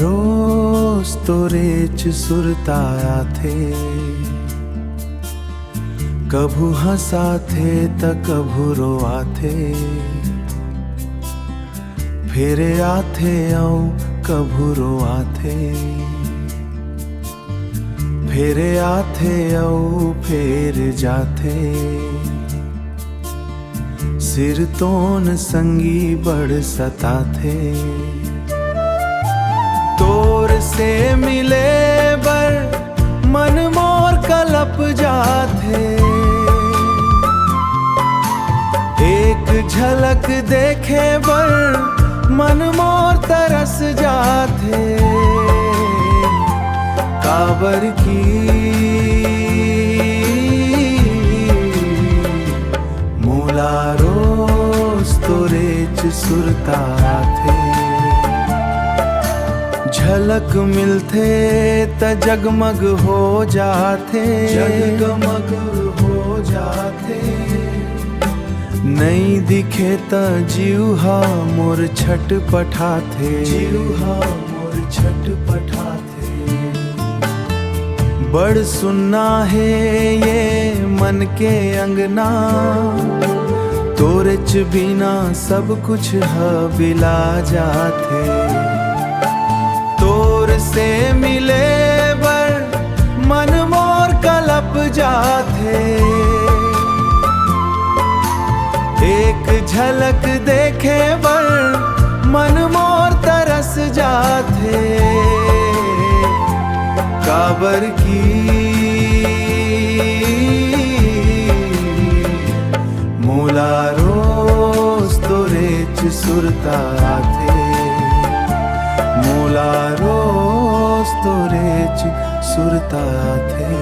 रोज तोरे च सुरताया थे, कभू हंसा थे त कभू रोआ थे, फिर आथे औ कभू रोआ थे, फिर आथे औ फिर जाथे, सिर तोन संगी बड़ सता थे, तोर से मिले बर मन मोर कलप जाथे, एक झलक देखे बर मन मोर तरस जाथे, काबर की मोला रोज तोरे च सुरता थे, झलक मिलथे त जगमग हो जाथे, जगमग हो जाथे, नहीं दिखे त जीवहा मोर छटपटाथे, जीवहा मोर छटपटाथे, बड़ सुन्ना है ये मन के अंगना, तोरे च बिना सब कुछ बिला जाथे, तोर से मिले बर मन मोर कलप जाथे, एक झलक देखे बर मन मोर तरस जाथे, काबर की मोला रोज तोरे च सुरता थे, मोला रोज तोरे च सुरता थे।